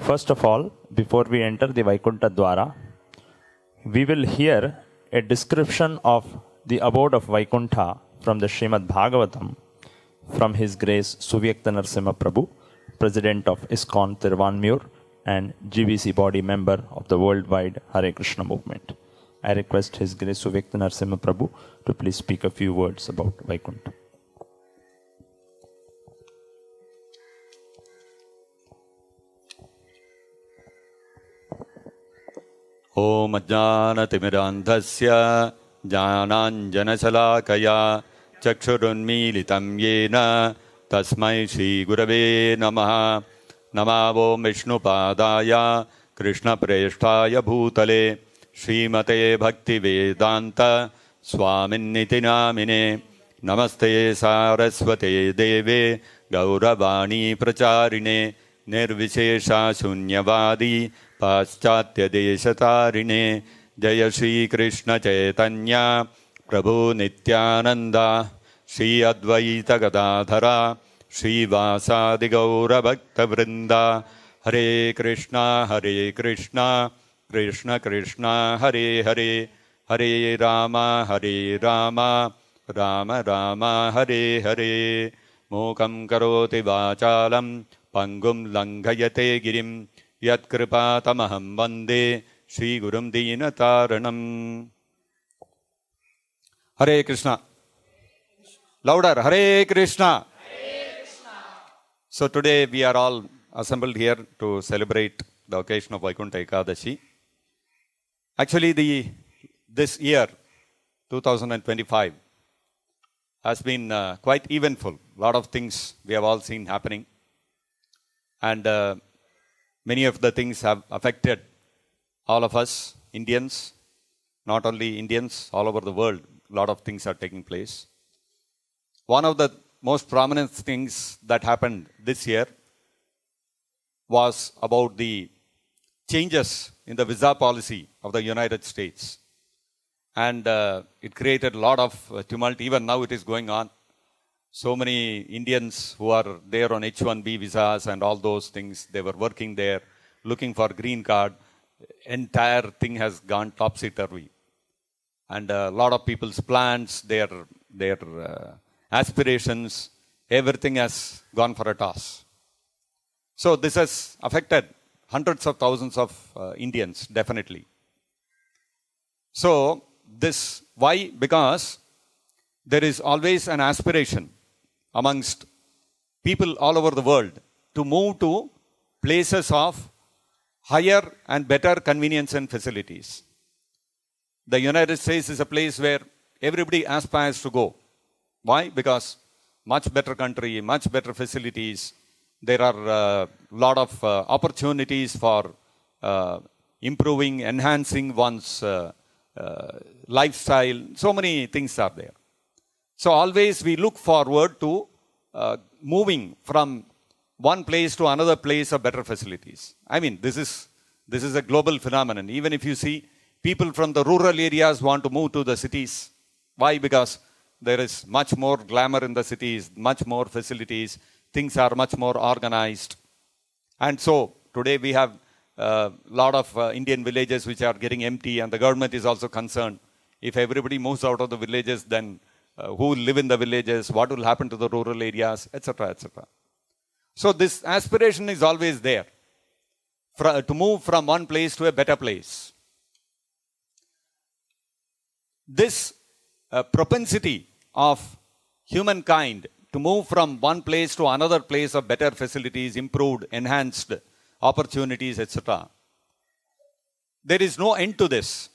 First of all, before we enter the Vaikuntha Dwara, we will hear a description of the abode of Vaikuntha from the Srimad Bhagavatam from His Grace Suvyakta Narasimha Prabhu, President of ISKCON Tiruvanmiyur and GBC body member of the worldwide Hare Krishna movement. I request His Grace Suvyakta Narasimha Prabhu to please speak a few words about Vaikuntha. Om Ajnanatimirandhasya Jnananjanashalakaya Chakshurunmilitam Yena Tasmai Shri Gurave Namaha Namavo Vishnupadaya Krishna Preshtaya Bhutale Srimate Bhakti Vedanta Swaminiti Namine Namaste Saraswate Deve Gauravani Pracharine Nirvishesha Shunyavadi Paschatya Deshatarine Jaya Shri Krishna Chaitanya Prabhu Nityananda Shri Advaita Gadadhara Shri Vasadi Gaura Bhakta Vrinda Hare Krishna Krishna Krishna Hare Hare Hare Rama Rama Rama Hare Hare Mokam Karoti Vachalam Pangum Langhayate Girim Yat Kripatamaham Vande Shri Gurum Dinataranam. Hare Krishna. Louder. Hare Krishna. So today we are all assembled here to celebrate the occasion of Vaikuntha Ekadashi. Actually, this year, 2025, has been quite eventful. A lot of things we have all seen happening. And many of the things have affected all of us, Indians, not only Indians, all over the world. A lot of things are taking place. One of the most prominent things that happened this year was about the changes in the visa policy of the United States. And it created a lot of tumult. Even now it is going on. So many Indians who are there on H-1B visas and all those things, they were working there, looking for green card. Entire thing has gone topsy-turvy. And a lot of people's plans, their aspirations, everything has gone for a toss. So this has affected hundreds of thousands of Indians, definitely. So this, why? Because there is always an aspiration amongst people all over the world to move to places of higher and better convenience and facilities. The United States is a place where everybody aspires to go. Why? Because much better country, much better facilities. There are a lot of opportunities for improving, enhancing one's lifestyle. So many things are there. So always we look forward to moving from one place to another place of better facilities. I mean, this is a global phenomenon. Even if you see, people from the rural areas want to move to the cities. Why? Because there is much more glamour in the cities, much more facilities, things are much more organized. And so today we have a lot of Indian villages which are getting empty, and the government is also concerned. If everybody moves out of the villages, then who will live in the villages, what will happen to the rural areas, etc., etc. So this aspiration is always there, to move from one place to a better place. This propensity of humankind to move from one place to another place of better facilities, improved, enhanced opportunities, etc. There is no end to this.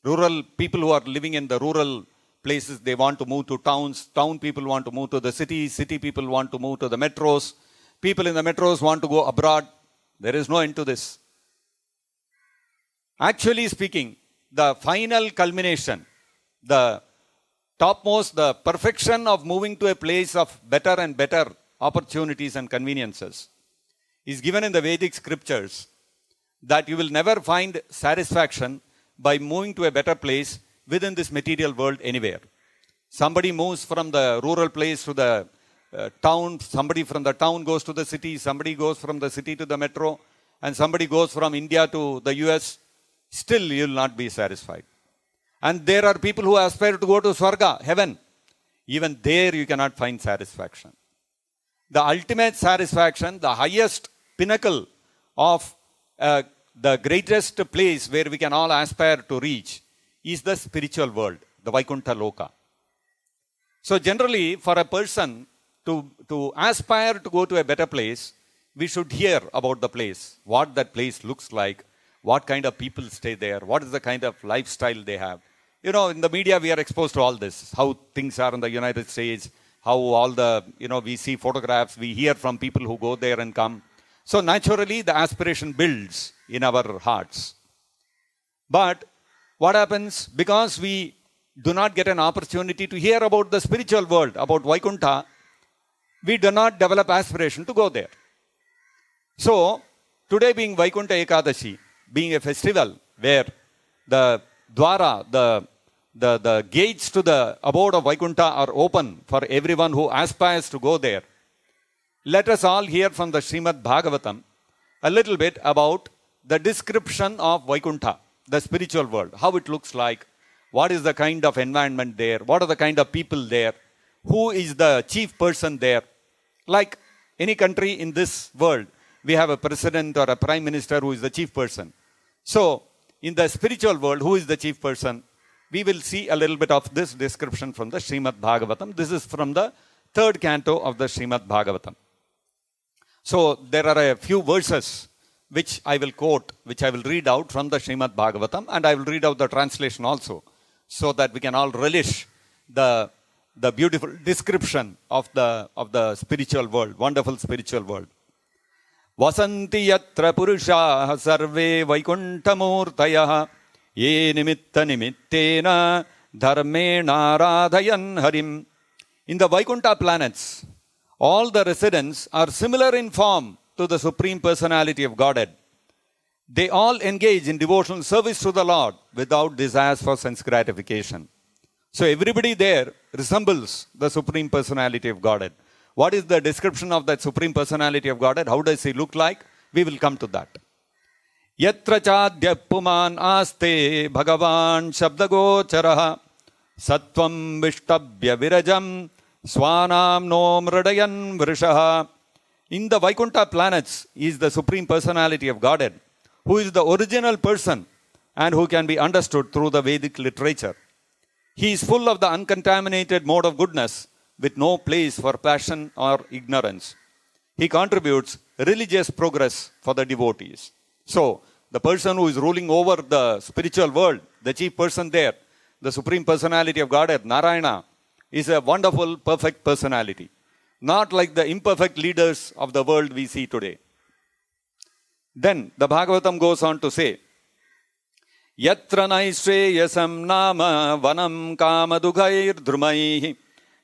Rural people who are living in the rural places, they want to move to towns. Town people want to move to the cities. City people want to move to the metros. People in the metros want to go abroad. There is no end to this. Actually speaking, the final culmination, the topmost, the perfection of moving to a place of better and better opportunities and conveniences is given in the Vedic scriptures, that you will never find satisfaction by moving to a better place within this material world anywhere. Somebody moves from the rural place to the town, somebody from the town goes to the city, somebody goes from the city to the metro, and somebody goes from India to the US, still you will not be satisfied. And there are people who aspire to go to Swarga, heaven. Even there you cannot find satisfaction. The ultimate satisfaction, the highest pinnacle of the greatest place where we can all aspire to reach is the spiritual world, the Vaikuntha Loka. So generally, for a person to aspire to go to a better place, we should hear about the place, what that place looks like, what kind of people stay there, what is the kind of lifestyle they have. You know, in the media we are exposed to all this, how things are in the United States, how all the, we see photographs, we hear from people who go there and come. So naturally the aspiration builds in our hearts. But what happens, because we do not get an opportunity to hear about the spiritual world, about Vaikuntha, we do not develop aspiration to go there. So today being Vaikuntha Ekadashi, being a festival where the Dwara, the gates to the abode of Vaikuntha are open for everyone who aspires to go there, let us all hear from the Srimad Bhagavatam a little bit about the description of Vaikuntha, the spiritual world, how it looks like, what is the kind of environment there, what are the kind of people there, who is the chief person there. Like any country in this world, we have a president or a prime minister who is the chief person. So in the spiritual world, who is the chief person? We will see a little bit of this description from the Srimad Bhagavatam. This is from the 3rd canto of the Srimad Bhagavatam. So there are a few verses which I will quote, which I will read out from the Srimad Bhagavatam, and I will read out the translation also, so that we can all relish the beautiful description of the spiritual world, wonderful spiritual world. Vasanti yatra purushaah sarve vaikuntamurtayah ye nimitta nimittena dharmena radhayan harim. In the Vaikuntha planets, all the residents are similar in form to the Supreme Personality of Godhead. They all engage in devotional service to the Lord without desires for sense gratification. So everybody there resembles the Supreme Personality of Godhead. What is the description of that Supreme Personality of Godhead? How does he look like? We will come to that. Yatra chadya puman aste bhagavan shabdagocharaha sattvam vishtabhya virajam swanam no mradayan vrishaha. In the Vaikuntha planets is the Supreme Personality of Godhead, who is the original person and who can be understood through the Vedic literature. He is full of the uncontaminated mode of goodness with no place for passion or ignorance. He contributes religious progress for the devotees. So, the person who is ruling over the spiritual world, the chief person there, the Supreme Personality of Godhead, Narayana, is a wonderful, perfect personality. Not like the imperfect leaders of the world we see today. Then the Bhagavatam goes on to say, Yatra naishreyasam nama vanam kamadughair drumaihi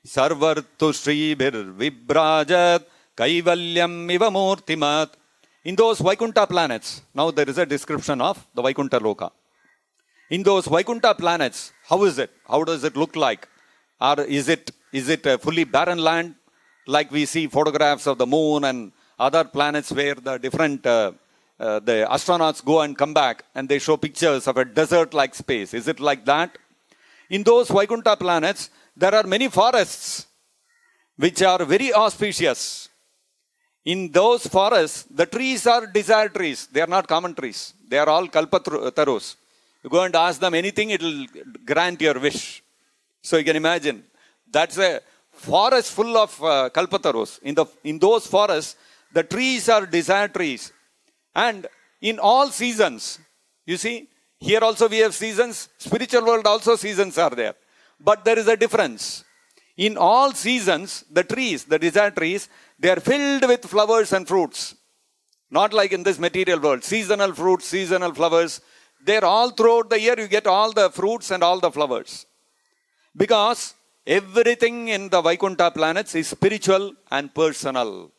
sarvartu shribhir vibrajat kaivalyam iva murtimat. In those Vaikuntha planets, now there is a description of the Vaikuntha Loka. In those Vaikuntha planets, how is it? How does it look like? Or is it a fully barren land, like we see photographs of the moon and other planets where the different the astronauts go and come back and they show pictures of a desert-like space? Is it like that? In those Vaikuntha planets, there are many forests which are very auspicious. In those forests, the trees are desire trees. They are not common trees. They are all kalpatarus. You go and ask them anything, it will grant your wish. So you can imagine, that's a forest full of kalpatarus. In those forests, the trees are desire trees. And in all seasons, you see, here also we have seasons, spiritual world also seasons are there. But there is a difference. In all seasons, the trees, the desire trees, they are filled with flowers and fruits. Not like in this material world, seasonal fruits, seasonal flowers. They're all throughout the year, you get all the fruits and all the flowers. Because everything in the Vaikuntha planets is spiritual and personal.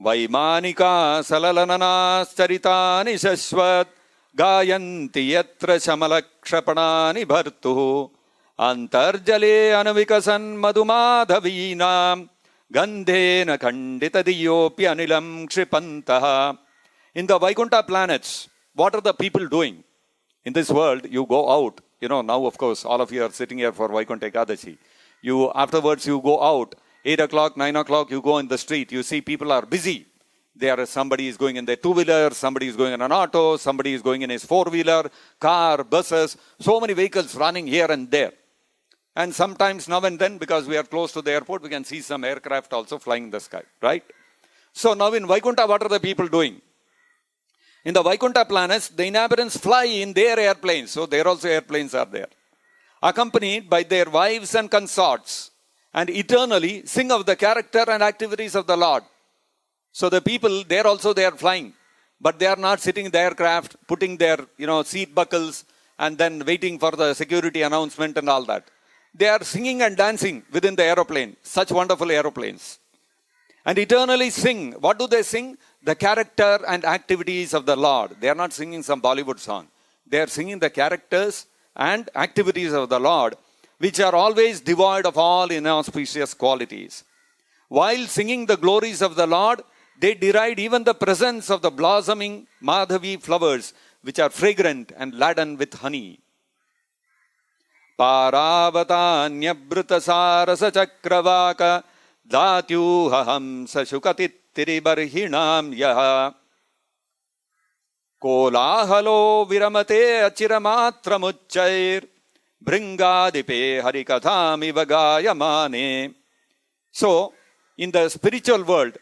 Vaimanika salalananas charitani shashvat gayanti yatra shamalakshapanani bhartuhu antarjale anuvikasan madhumadhavinam Gandhena Kandita Diyopi Anilam Kshipantaha. In the Vaikuntha planets, what are the people doing? In this world, you go out. Now of course, all of you are sitting here for Vaikuntha Ekadashi. Afterwards, you go out. 8 o'clock, 9 o'clock, you go in the street. You see people are busy. Somebody is going in their two-wheeler, somebody is going in an auto, somebody is going in his four-wheeler, car, buses, so many vehicles running here and there. And sometimes now and then, because we are close to the airport, we can see some aircraft also flying in the sky, right? So now in Vaikuntha, what are the people doing? In the Vaikuntha planets, the inhabitants fly in their airplanes. So there also airplanes are there. Accompanied by their wives and consorts, and eternally sing of the character and activities of the Lord. So the people, they are flying, but they are not sitting in the aircraft, putting their, seat buckles, and then waiting for the security announcement and all that. They are singing and dancing within the aeroplane, such wonderful aeroplanes. And eternally sing. What do they sing? The character and activities of the Lord. They are not singing some Bollywood song. They are singing the characters and activities of the Lord, which are always devoid of all inauspicious qualities. While singing the glories of the Lord, they deride even the presence of the blossoming Madhavi flowers, which are fragrant and laden with honey. Paravatanyabhrita sarasa chakravaka datyuham sashukatittiribarhinam yaha kolahalo viramate achiramatramucchair bringadipe harikathami vagayamane. So, in the spiritual world,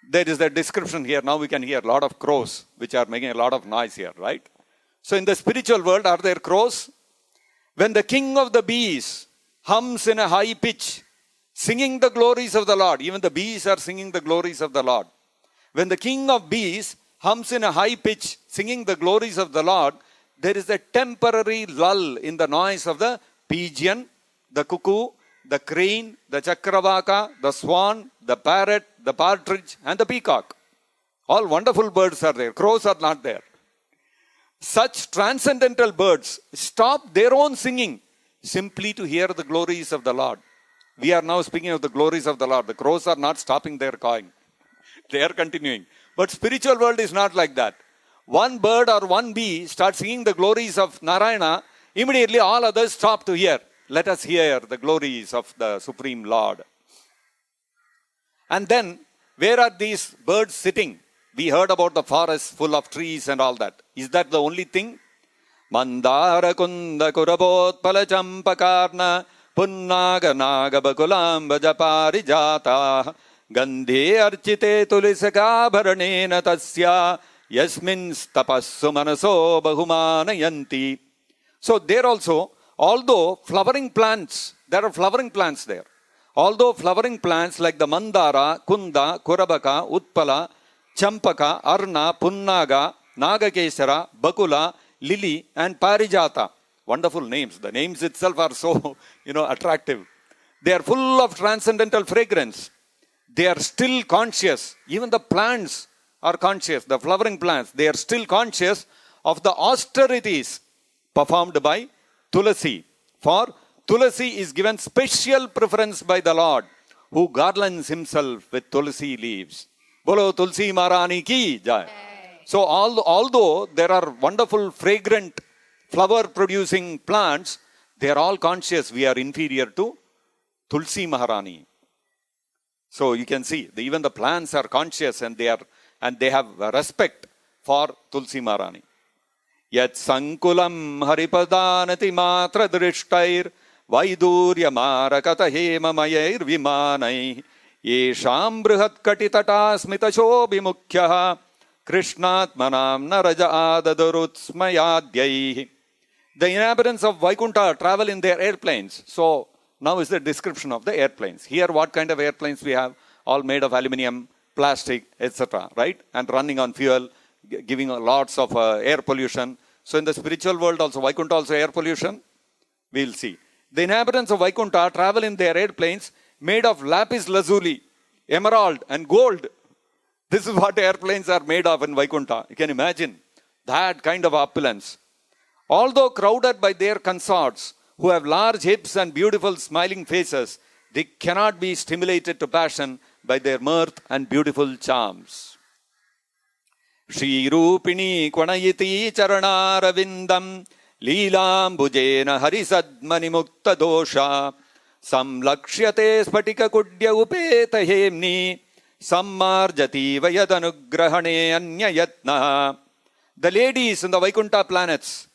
there is the description here. Now we can hear a lot of crows, which are making a lot of noise here, right? So in the spiritual world, are there crows? When the king of the bees hums in a high pitch, singing the glories of the Lord, even the bees are singing the glories of the Lord. When the king of bees hums in a high pitch, singing the glories of the Lord, there is a temporary lull in the noise of the pigeon, the cuckoo, the crane, the chakravaka, the swan, the parrot, the partridge, and the peacock. All wonderful birds are there. Crows are not there. Such transcendental birds stop their own singing simply to hear the glories of the Lord. We are now speaking of the glories of the Lord. The crows are not stopping their cawing. They are continuing. But spiritual world is not like that. One bird or one bee starts singing the glories of Narayana, immediately all others stop to hear. Let us hear the glories of the Supreme Lord. And then, where are these birds sitting? We heard about the forest full of trees and all that. Is that the only thing? Mandara kunda kurabot palachampakarna punnaga naga bakulam bajapari jata gandhe archite tulisaka bharanena tasya yasmin tapassu manaso bahumanayanti. So there also, although flowering plants, there are flowering plants there. Although flowering plants like the Mandara, Kunda, Kurabaka, Utpala, Champaka, Arna, Punnaga, Nagakesara, Bakula, Lily and Parijata. Wonderful names. The names itself are so, attractive. They are full of transcendental fragrance. They are still conscious. Even the plants are conscious. The flowering plants, they are still conscious of the austerities performed by Tulasi. For Tulasi is given special preference by the Lord, who garlands himself with Tulasi leaves. Bolo Tulsi Maharani ki jai. So although there are wonderful, fragrant, flower-producing plants, they are all conscious we are inferior to Tulsi Maharani. So you can see, even the plants are conscious and they have respect for Tulsi Maharani. Yat sankulam haripadanati matra drishtair vaidurya marakata hema mayir vimanai yesham brihat katitata smita shobhi mukhyaha krishnatmanam naraja adadarutsmayadyai. The inhabitants of Vaikuntha travel in their airplanes. So now is the description of the airplanes. Here what kind of airplanes we have? All made of aluminium, plastic, etc. Right? And running on fuel, giving lots of air pollution. So in the spiritual world also, Vaikuntha also air pollution? We'll see. The inhabitants of Vaikuntha travel in their airplanes made of lapis lazuli, emerald and gold. This is what airplanes are made of in Vaikuntha. You can imagine that kind of opulence. Although crowded by their consorts, who have large hips and beautiful smiling faces, They cannot be stimulated to passion by their mirth and beautiful charms. Shri Rupini Kvanayiti Charanaravindam Leelambujena Harisadmani Mukta Dosha Samlakshyate Spatika Kudya Upeta Hemni Sammarjati Vayadanugrahane Anyayatna. The ladies in the Vaikuntha planets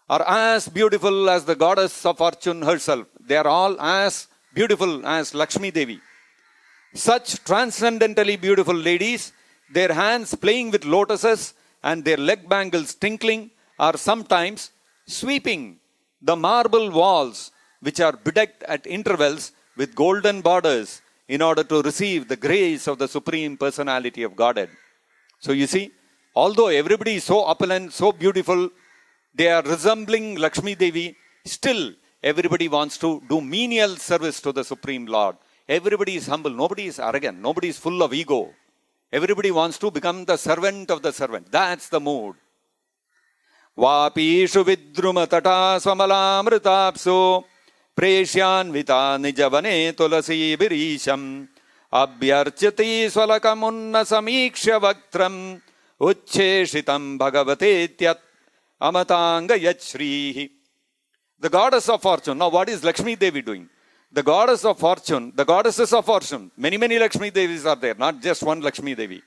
are as beautiful as the goddess of fortune herself. They are all as beautiful as Lakshmi Devi. Such transcendently beautiful ladies, their hands playing with lotuses and their leg bangles tinkling, are sometimes sweeping the marble walls which are bedecked at intervals with golden borders in order to receive the grace of the Supreme Personality of Godhead. So you see, although everybody is so opulent, so beautiful, they are resembling Lakshmi Devi, still everybody wants to do menial service to the Supreme Lord. Everybody is humble, nobody is arrogant, nobody is full of ego. Everybody wants to become the servant of the servant. That's the mood. Vapishu vidruma tata swamalamritapsu preshyan vita nijavane tulasi birisham abhyarchati swalakamunna samiksha vaktram uchcheshitam bhagavatetyat amatanga yachrihi. The goddess of fortune. Now what is Lakshmi Devi doing? The goddess of fortune, the goddesses of fortune, many Lakshmi Devis are there, not just one Lakshmi Devi.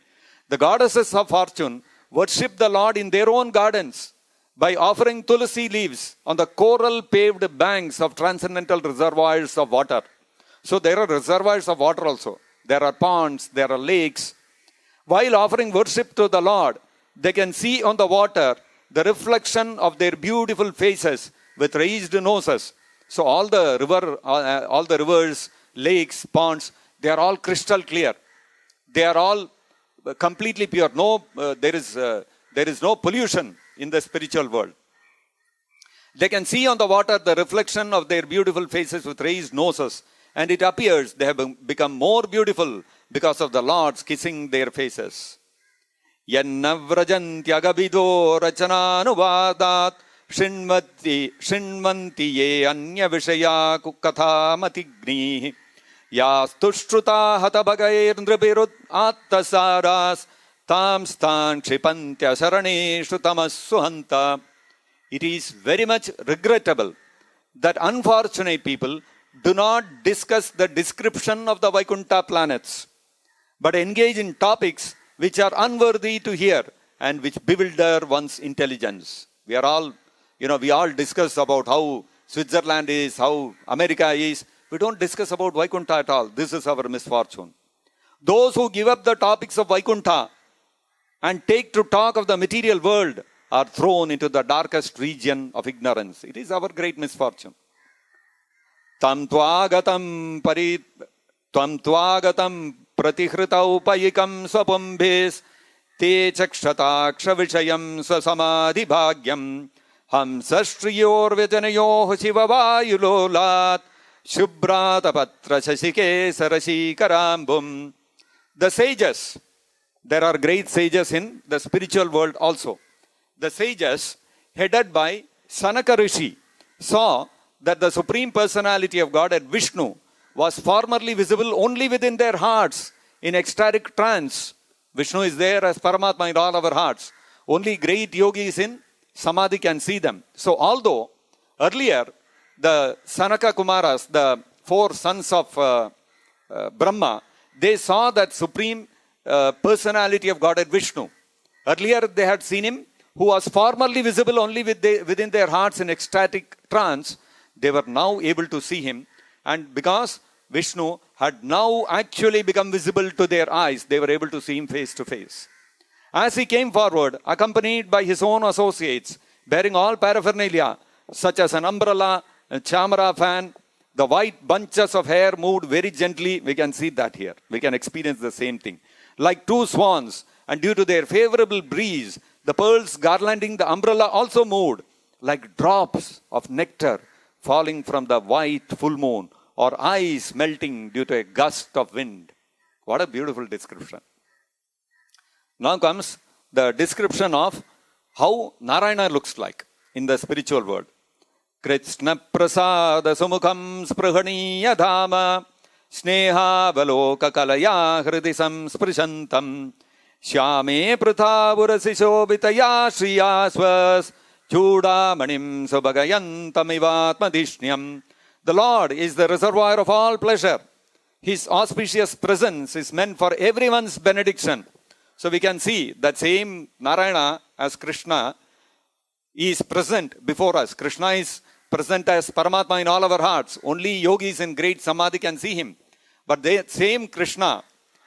The goddesses of fortune worship the Lord in their own gardens by offering tulsi leaves on the coral paved banks of transcendental reservoirs of water. So there are reservoirs of water also. There are ponds, there are lakes. While offering worship to the Lord, they can see on the water the reflection of their beautiful faces with raised noses. So all the rivers, lakes, ponds, they are all crystal clear. They are all completely pure. There is no pollution in the spiritual world. They can see on the water the reflection of their beautiful faces with raised noses, and it appears they have become more beautiful because of the Lord's kissing their faces. Yannavrajantyagabido rachananuvadat Shinvanti ye anya vishaya kukatha matigni yastushruta hatabagair nribirud attasaras tam stan kshipantya saraneshu tamassuhanta. It is very much regrettable that unfortunate people do not discuss the description of the Vaikuntha planets, but engage in topics which are unworthy to hear and which bewilder one's intelligence. We all discuss about how Switzerland is, how America is. We don't discuss about Vaikuntha at all. This is our misfortune. Those who give up the topics of Vaikuntha and take to talk of the material world are thrown into the darkest region of ignorance. It is our great misfortune. Tam tvagatam pratihrita upayikam swapambhes te chakshataksha vishayam swasamadhi bhagyam Hamsastriyor Vijanayo Shivavayulolat Shubratapatra Shashike Sarashi Karambum. The sages, there are great sages in the spiritual world also. The sages, headed by Sanaka Rishi, saw that the Supreme Personality of Godhead Vishnu was formerly visible only within their hearts in ecstatic trance. Vishnu is there as Paramatma in all our hearts. Only great yogis in Samadhi can see them. So although earlier the Sanaka Kumaras, the four sons of Brahma, they saw that Supreme Personality of Godhead Vishnu. Earlier they had seen him, who was formerly visible only within their hearts in ecstatic trance. They were now able to see him, and because Vishnu had now actually become visible to their eyes, they were able to see him face to face. As he came forward, accompanied by his own associates, bearing all paraphernalia, such as an umbrella, a chamara fan, the white bunches of hair moved very gently. We can see that here. We can experience the same thing. Like two swans, and due to their favorable breeze, the pearls garlanding the umbrella also moved, like drops of nectar falling from the white full moon, or ice melting due to a gust of wind. What a beautiful description. Now comes the description of how Narayana looks like in the spiritual world. Krishna prasada sumukham sprahaniya dhama स्नेहावलोककलया हृदि संस्पृशन्तं श्यामे पृथावुरसि शोभितया Shriya स्वचूडामणिं सुभगयन्तमिवात्मधिष्ण्यं. The Lord is the reservoir of all pleasure. His auspicious presence is meant for everyone's benediction. So we can see that same Narayana as Krishna is present before us. Krishna is present as Paramatma in all our hearts. Only yogis in great samadhi can see him. But the same Krishna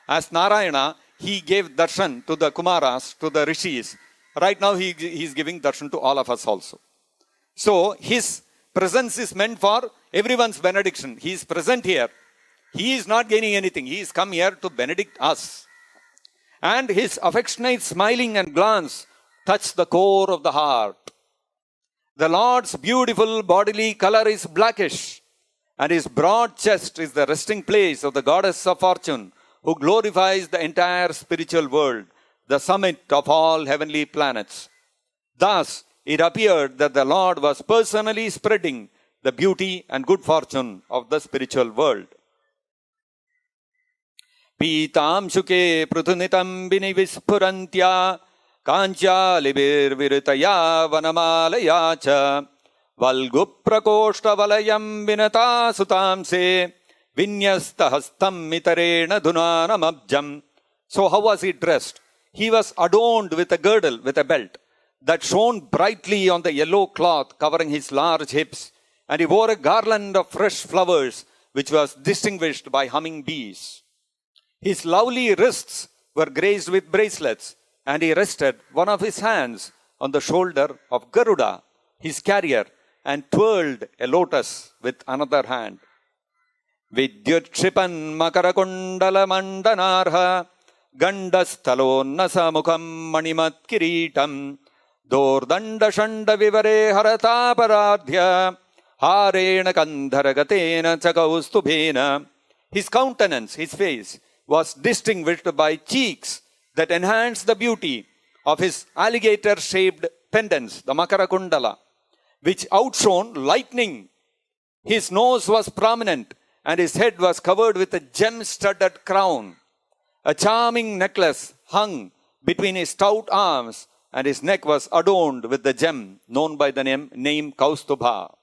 as Narayana, he gave darshan to the Kumaras, to the Rishis. Right now he is giving darshan to all of us also. So his presence is meant for everyone's benediction. He is present here. He is not gaining anything. He is come here to benedict us. And his affectionate smiling and glance touch the core of the heart. The Lord's beautiful bodily color is blackish, and his broad chest is the resting place of the goddess of fortune, who glorifies the entire spiritual world, the summit of all heavenly planets. Thus, it appeared that the Lord was personally spreading the beauty and good fortune of the spiritual world. पीतांशुके पृथुनितं विनिविस्फुरन्त्या काञ्चालिभिर्विरुतया वनमालया च वल्गुप्रकोष्ठवलयं Vinata सुतांसे विन्यस्तहस्तं इतरेण धुनानमब्जम्. So how was he dressed? He was adorned with a girdle, with a belt that shone brightly on the yellow cloth covering his large hips, and he wore a garland of fresh flowers which was distinguished by humming bees. His lovely wrists were graced with bracelets, and he rested one of his hands on the shoulder of Garuda, his carrier, and twirled a lotus with another hand. Vidyutshipan makarakundala mandanarha gandasthalonnasa mukham manimat kiritam dordanda shanda vivare harataparadhya harena kandharagatena chakaustubhena. His countenance, his face, was distinguished by cheeks that enhanced the beauty of his alligator-shaped pendants, the Makarakundala, which outshone lightning. His nose was prominent, and his head was covered with a gem-studded crown. A charming necklace hung between his stout arms, and his neck was adorned with the gem known by the name Kaustubha.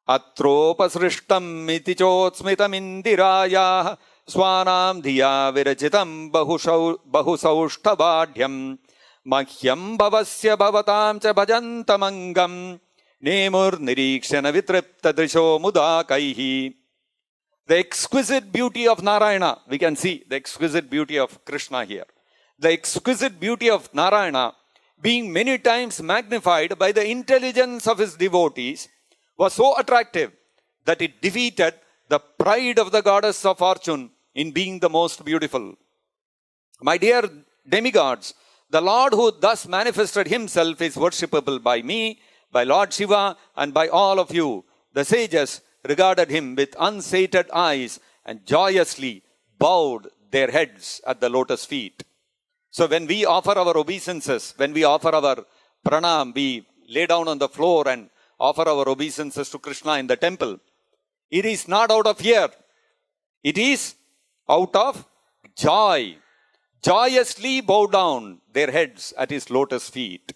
Atropasrishtam iti chotsmitamindirayah Swanam dhiya virachitam bahusaushtabadhyam Mahyam bhavasya bhavatam cha bhajantamangam Nemur nirikshana vitripta drisho mudakaihi. The exquisite beauty of Narayana, we can see the exquisite beauty of Krishna here. The exquisite beauty of Narayana, being many times magnified by the intelligence of his devotees, was so attractive that it defeated the pride of the goddess of fortune in being the most beautiful. My dear demigods, the Lord who thus manifested himself is worshipable by me, by Lord Shiva, and by all of you. The sages regarded him with unsated eyes and joyously bowed their heads at the lotus feet. So when we offer our obeisances, when we offer our pranam, we lay down on the floor and offer our obeisances to Krishna in the temple. It is not out of fear. It is out of joy. Joyously bow down their heads at his lotus feet.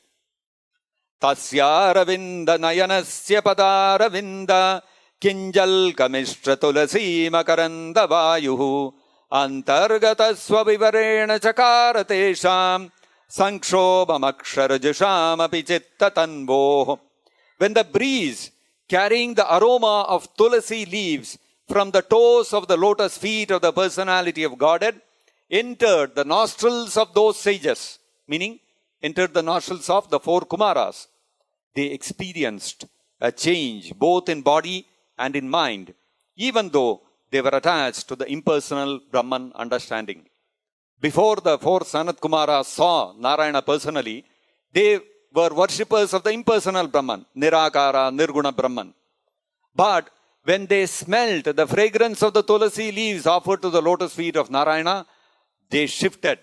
Tasyaravinda nayanasya padaravinda kinjal kamishtra tulasi makaranda vayuhu antargatasva vivarena chakaratesham sankshobamaksharajusham api chittatanvoh. When the breeze carrying the aroma of tulasi leaves from the toes of the lotus feet of the personality of Godhead entered the nostrils of those sages, meaning entered the nostrils of the four Kumaras, they experienced a change both in body and in mind, even though they were attached to the impersonal Brahman understanding. Before the four Sanat Kumaras saw Narayana personally, they were worshippers of the impersonal Brahman, Nirakara, Nirguna Brahman. But when they smelt the fragrance of the tulasi leaves offered to the lotus feet of Narayana, they shifted.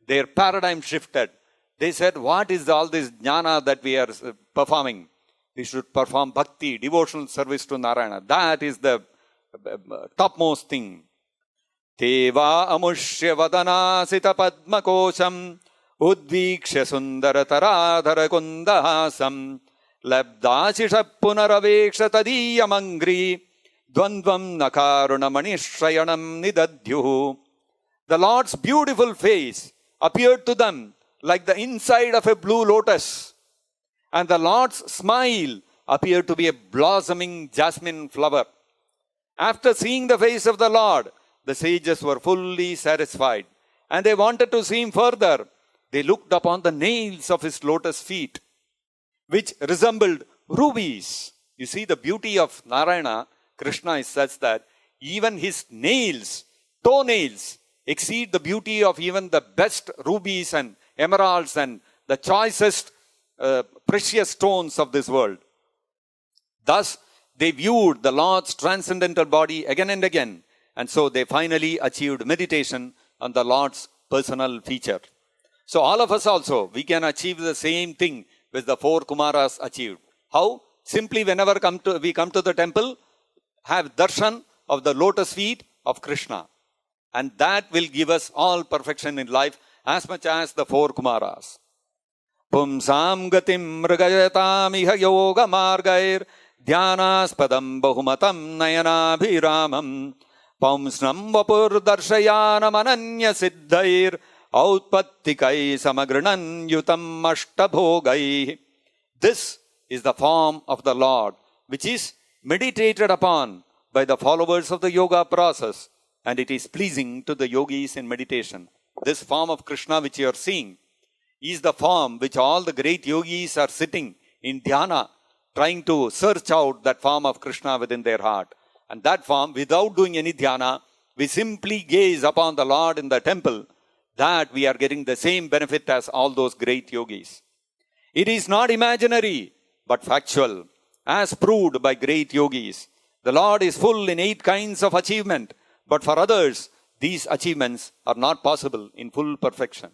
Their paradigm shifted. They said, what is all this jnana that we are performing? We should perform bhakti, devotional service to Narayana. That is the topmost thing. Teva amushya vadanasita padmakosham udvikshya sundarataradhara kundahasam labdasisha punaraveksha tadiyamangri dvandvam nakarunamanistrayanam nidadhyuhu. The Lord's beautiful face appeared to them like the inside of a blue lotus, and the Lord's smile appeared to be a blossoming jasmine flower. After seeing the face of the Lord, the sages were fully satisfied, and they wanted to see him further. They looked upon the nails of his lotus feet, which resembled rubies. You see, the beauty of Narayana, Krishna, is such that even his nails, toenails, exceed the beauty of even the best rubies and emeralds and the choicest precious stones of this world. Thus, they viewed the Lord's transcendental body again and again, and so they finally achieved meditation on the Lord's personal feature. So all of us also, we can achieve the same thing which the four Kumaras achieved. How? Simply whenever we come to the temple, have darshan of the lotus feet of Krishna. And that will give us all perfection in life as much as the four Kumaras. Pumsam gatim mrigayatam iha yoga margair dhyanaspadam bahumatam nayanabhiramam Paumsnam vapur darshayanam ananya siddhair outpattikai samagrinan yutam ashtabhogai. This is the form of the Lord, which is meditated upon by the followers of the yoga process, and it is pleasing to the yogis in meditation. This form of Krishna which you are seeing is the form which all the great yogis are sitting in dhyana, trying to search out that form of Krishna within their heart. And that form, without doing any dhyana, we simply gaze upon the Lord in the temple, that we are getting the same benefit as all those great yogis. It is not imaginary, but factual, as proved by great yogis. The Lord is full in 8 kinds of achievement, but for others, these achievements are not possible in full perfection.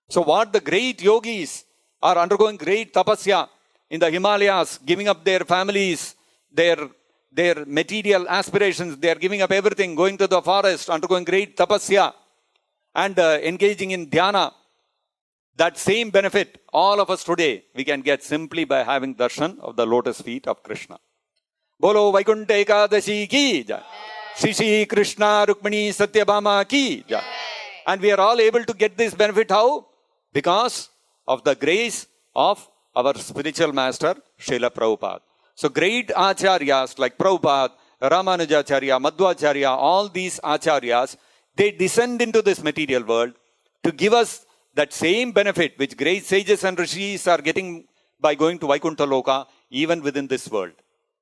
So what the great yogis are undergoing great tapasya in the Himalayas, giving up their families, their material aspirations, they are giving up everything, going to the forest, undergoing great tapasya and engaging in dhyana. That same benefit, all of us today, we can get simply by having darshan of the lotus feet of Krishna. Bolo Vaikuntha Ekadashi ki jai. Shri Shri Krishna Rukmini Satyabhama ki jai. And we are all able to get this benefit how? Because of the grace of our spiritual master, Srila Prabhupada. So great acharyas like Prabhupada, Ramanujacharya, Madhvacharya, all these acharyas, they descend into this material world to give us that same benefit which great sages and rishis are getting by going to Vaikuntha Loka, even within this world.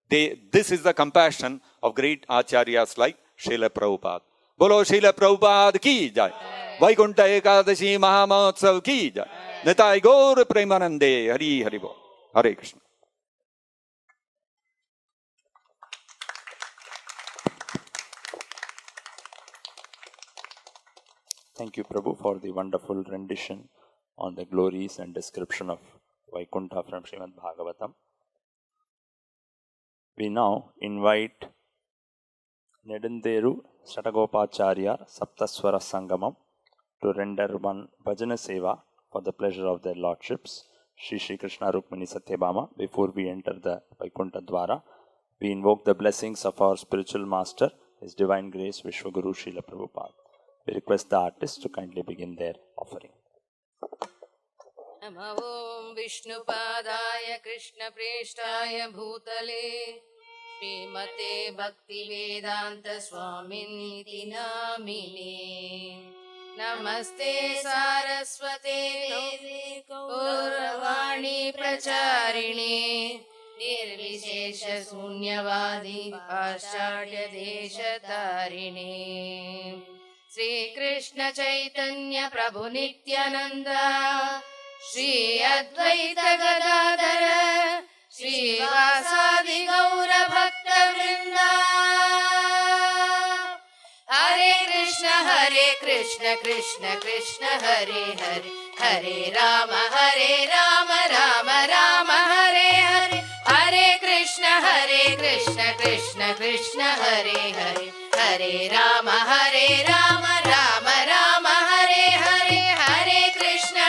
This is the compassion of great acharyas like Srila Prabhupada. Bolo Srila Prabhupada ki jai. Vaikuntha Ekadashi Mahamotsav ki jai. Nitai Gaur Premanande. Hari Hari Bol. Hare Krishna. Thank you, Prabhu, for the wonderful rendition on the glories and description of Vaikuntha from Srimad Bhagavatam. We now invite Nedanderu Satagopacharya Saptaswara Sangamam to render one bhajana seva for the pleasure of their lordships, Shri Shri Krishna Rukmini Satyabhama. Before we enter the Vaikuntha Dwara, we invoke the blessings of our spiritual master, His Divine Grace Vishwaguru Srila Prabhupada. We request the artists to kindly begin their offering. Namo Om Vishnupadaya Krishna Preshtaya Bhutale Srimate Bhaktivedanta Swaminiti Namine Namaste Saraswate Devi Gauravani Pracharine Nirvishesha Sunyavadi Pascharya Desha Tarine Sri Krishna Chaitanya Prabhu Nityananda Shri Advaita Gadadhara Shri Vasadi Gaura Bhakta Vrinda Hare Krishna Krishna Krishna Hare Hare Hare Rama Rama Rama Hare Hare Krishna Krishna Krishna Hare Hare, हरे राम राम राम हरे हरे, हरे कृष्ण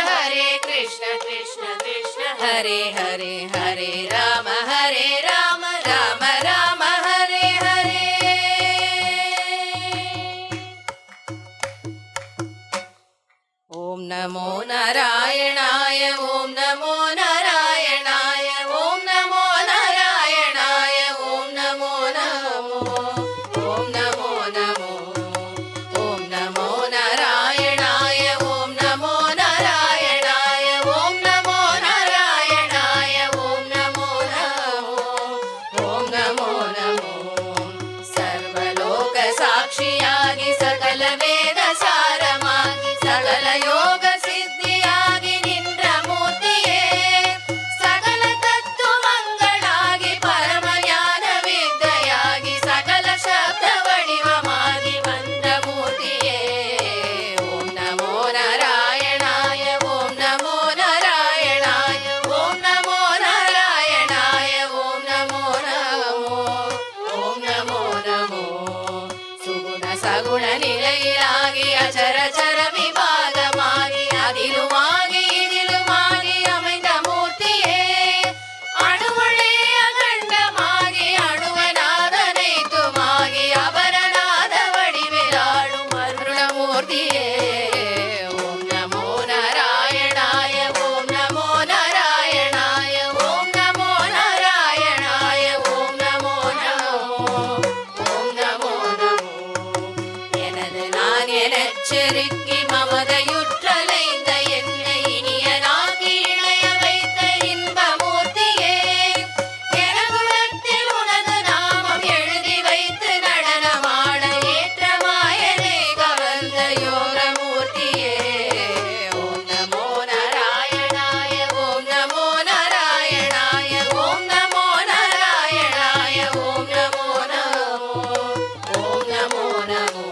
कृष्ण कृष्ण हरे हरे, हरे राम राम राम हरे हरे। ओम नमो नारायणाय, ओम नमो नारायणाय, ओम नमो नारायणाय, ओम नमो नमो, ओम नमो नमो, ओम नमो नारायणाय, ओम नमो नारायणाय, ओम नमो नारायणाय, ओम नमो नमो, ओम नमो नमो। सर्वलोक साक्षियागि सकल वेद सारमागि सकल ಯೋಗ ಸಿದ್ಧಿಯಾಗಿ ನಿன்ற ಮೂರ್ತಿಯೇ, ಸಕಲ ತತ್ವ ಮಂಗಳಾಗಿ ಪರಮ ಜ್ಞಾನ ವಿದ್ಯೆಯಾಗಿ ಸಕಲ ಶಬ್ದ ವಡಿವಮಾಗಿ ಬಂದ ಮೂರ್ತಿಯೇ. ಓಂ ನಮೋ ನಾರಾಯಣಾಯ, ಓಂ ನಮೋ ನಾರಾಯಣಾಯ, ಓಂ ನಮೋ ನಾರಾಯಣಾಯ, ಓಂ ನಮೋ ನಮೋ, ಓಂ ನಮೋ ನಮೋ. ಸುಗುಣ ಸಗುಣ ನಿಲಯಿಲಾಗಿ ಅಚರ ಚರ விவாதமாகி அதிலுமாகி இதிலுமாகி அமைந்த மூர்த்தியே, அணுவழே அகண்டமாகி அணுவநாதனைத்துமாகி அபரநாத வடிவிலாடும் அருணமூர்த்தியே. ஓம் நமோ நாராயணாய, ஓம் நமோ நாராயணாய, ஓம் நமோ நாராயணாய, ஓம் நமோ நமோ, ஓம் நமோ நமோ. எனது நான் எனச்செருக்கி மமதையுற்றலைந்த என்னை இனியனாகி இணைய வைத்த இன்பமூர்த்தியே, எனகுலத்தில் உனது நாமம் எழுதி வைத்து நடனமாட ஏற்றமாயனை கவர்ந்த யோகமூர்த்தியே. ஓம் நமோ நாராயணாய, ஓம் நமோ நாராயணாய, ஓம் நமோ நாராயணாய, ஓம் நமோ நமோ, ஓம் நமோ நமோ.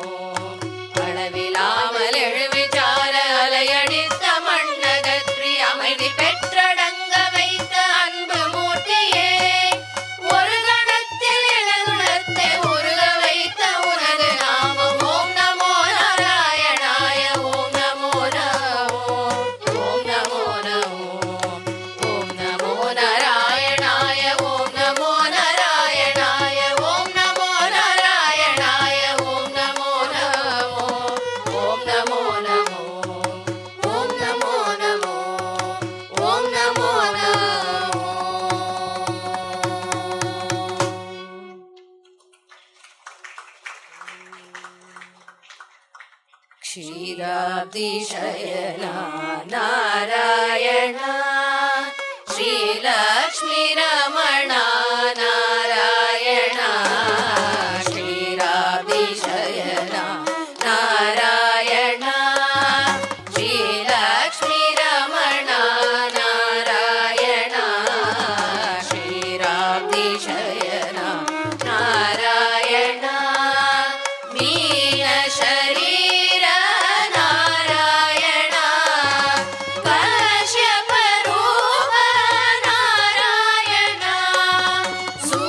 அளவிலாமல் எழுவிச்சார அலையடித்த மண்ணகற்றி அமைதி பெற்றடங்க வைத்த அன்பு மூர்த்தியே, ஒரு கணத்தில் எனதுணத்தை உருக வைத்த உனது நாமம். ஓம் நமோ நாராயணாய, ஓம் நமோ நமோ, ஓம் நமோ நமோ, ஓம் நமோ நாராயணாய, ஓம் நமோ நாராயணாய, ஓம் நமோ நாராயணாய, ஓம் நமோ நமோ, ஓம் நமோ நமோ, ஓம் நமோ நமோ, ஓம் நமோ நமோ. ಕ್ಷೀರಾಬ್ಧಿಶಯನ ನಾರಾಯಣ, ಶ್ರೀಲಕ್ಷ್ಮೀ ರಮಣ ನಾರಾಯಣ, ಕ್ಷೀರಾಬ್ಧಿಶಯನ ನಾರಾಯಣ, ಶ್ರೀಲಕ್ಷ್ಮೀ ರಮಣ ನಾರಾಯಣ, ಕ್ಷೀರಾಬ್ಧಿಶಯನ ನಾರಾಯಣ, ಮೀನ ಶರೀರ ನಾರಾಯಣ, ಕಶ್ಯಪ ರೂಪ ನಾರಾಯಣ, ಸೂಕ್ಷ್ಮ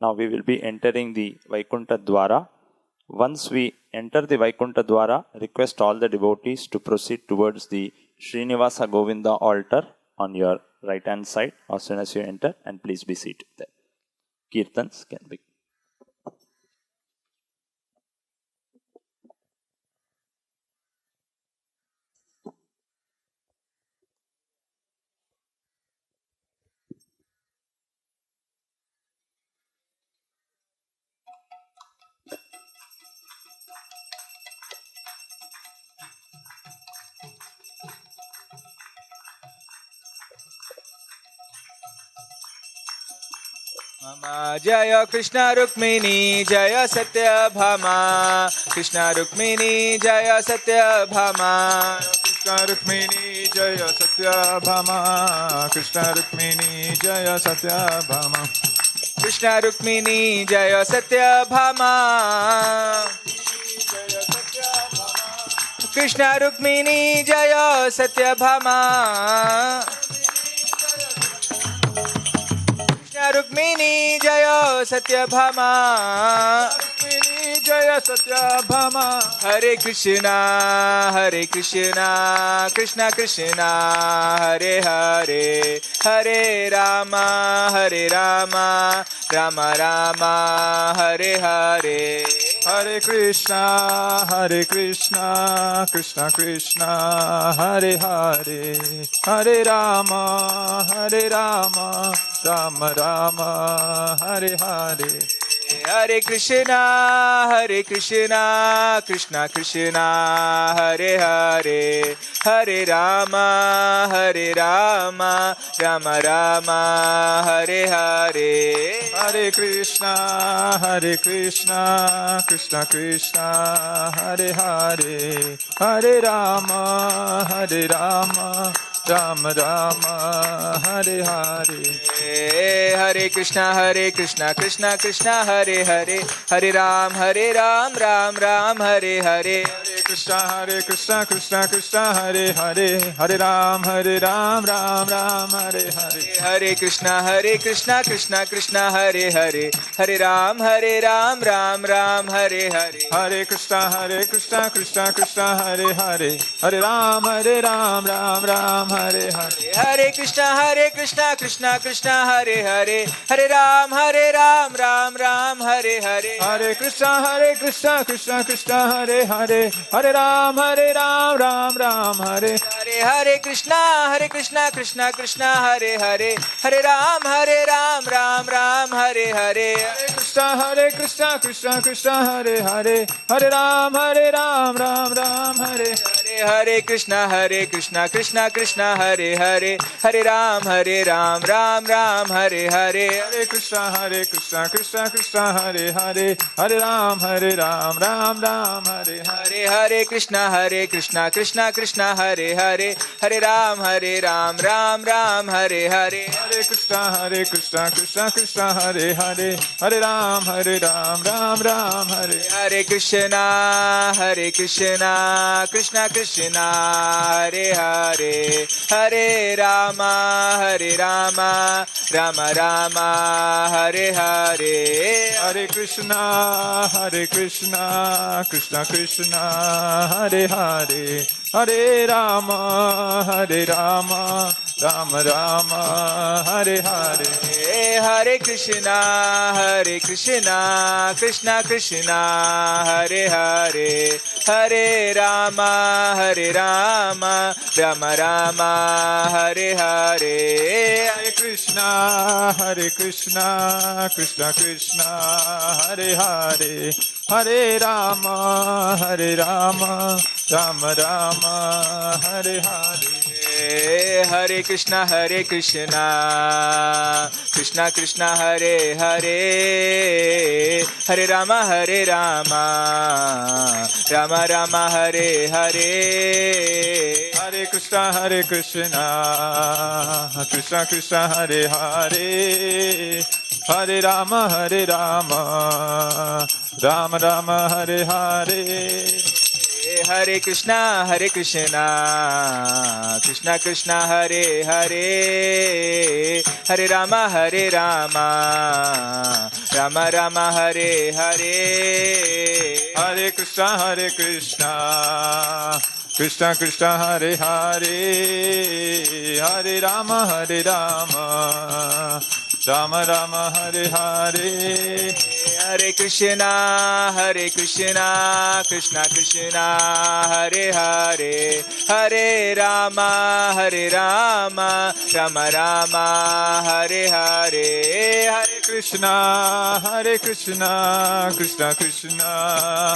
Now we will be entering the Vaikuntha Dwara. Once we enter the Vaikuntha Dwara, request all the devotees to proceed towards the Srinivasa Govinda altar on your right hand side as soon as you enter, and please be seated there. Kirtans can begin. जय कृष्ण रुक्मिणी जय सत्यभामा कृष्ण रुक्मिणी जय सत्यभामा कृष्ण रुक्मिणी जय सत्यभामा कृष्ण रुक्मिणी जय सत्यभामा कृष्ण रुक्मिणी जय सत्यभामा कृष्ण रुक्मिणी जय सत्यभामा रुक्मिणी जय सत्यभामा रुक्मिणी जय सत्यभामा हरे Krishna Krishna Krishna Hare Hare Hare Ram Ram Ram Hare Hare Hare Krishna Krishna Krishna Hare Hare Hare Ram Ram Ram Hare Hare Hare Krishna Krishna Krishna Hare Hare Hare Ram Ram Ram Hare Hare Hare Krishna Krishna Krishna Hare Hare Hare Ram Ram Ram Hare Hare Hare Krishna Krishna Krishna Hare Hare Hare Ram Ram Ram Hare Hare Hare Krishna Krishna Krishna Hare Hare Hare Ram Ram Ram Hare Hare Hare Krishna Krishna Krishna Hare Hare Hare Ram Ram Ram Hare Hare Hare Krishna Krishna Krishna Hare Hare Hare Ram Ram Hare Hare Hare Krishna Krishna Krishna Hare Hare Hare Ram Ram Hare Hare Hare Krishna Krishna Krishna Hare Hare Hare Ram Ram Hare Hare Krishna Krishna Krishna Hare Hare Hare Ram Ram Hare Hare Hare Krishna Krishna Krishna Hare Hare Hare Ram Ram Hare Hare Krishna Krishna Krishna Hare Hare Hare Ram Ram Hare Hare Hare Krishna Krishna Krishna Hare Hare Hare Ram Ram Hare Hare Hare Krishna Krishna Krishna Hare Hare Hare Ram Ram Hare Hare Hare Krishna Krishna Krishna Hare Hare Hare Ram Ram Hare Hare Krishna Krishna Krishna Hare Hare Hare Ram Ram Ram Hare Hare Hare Krishna Krishna Krishna Hare Hare Hare Ram Ram Ram Hare Hare Hare Krishna Krishna Krishna Hare Hare Hare Ram Ram Ram Hare Hare Hare Krishna Krishna Krishna Hare Hare Hare Ram Ram Ram Hare Hare Hare Krishna Krishna Krishna Hare Hare Hare Ram Ram Ram Hare Hare Hare Krishna Krishna Krishna Hare Hare Hare Ram Ram Ram Hare Hare Hare Krishna Krishna Krishna Hare Hare Hare Ram Rama Rama Hare Hare. Hare Krishna, Krishna Krishna, Hare Hare, Hare Rama, Rama Rama, Hare Hare. Hare Krishna, Krishna Krishna, Hare Hare, Hare Rama, Rama Rama, Hare Hare. Hare Krishna, Krishna Krishna,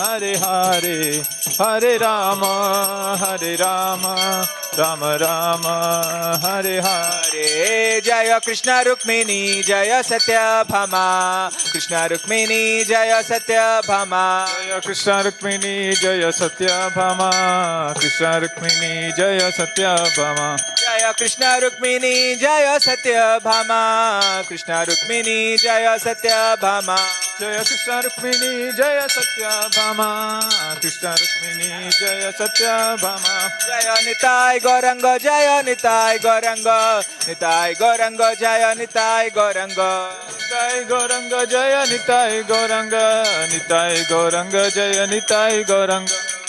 Hare Hare, Hare Rama, Rama Rama, Hare Hare. Jaya Krishna Rukmini, Jaya Satyabhama, Krishna Rukmini, Jaya Satyabhama. Jaya Krishna Rukmini, Jaya Satyabhama, Krishna Rukmini, Jaya Satyabhama. Jaya Krishna Rukmini, Jaya Satyabhama, Krishna Rukmini, Jaya Satyabhama. Jaya Krishna Rukmini, Jaya Satyabhama, Krishna Rukmini, Jaya Satyabhama. Jaya Nitai Gauranga, Jaya Nitai Gauranga, Nitai Gauranga, Jaya Nitai Gauranga. Nitai Gauranga, Jaya Nitai Gauranga, Nitai Gauranga, Jaya Nitai Gauranga.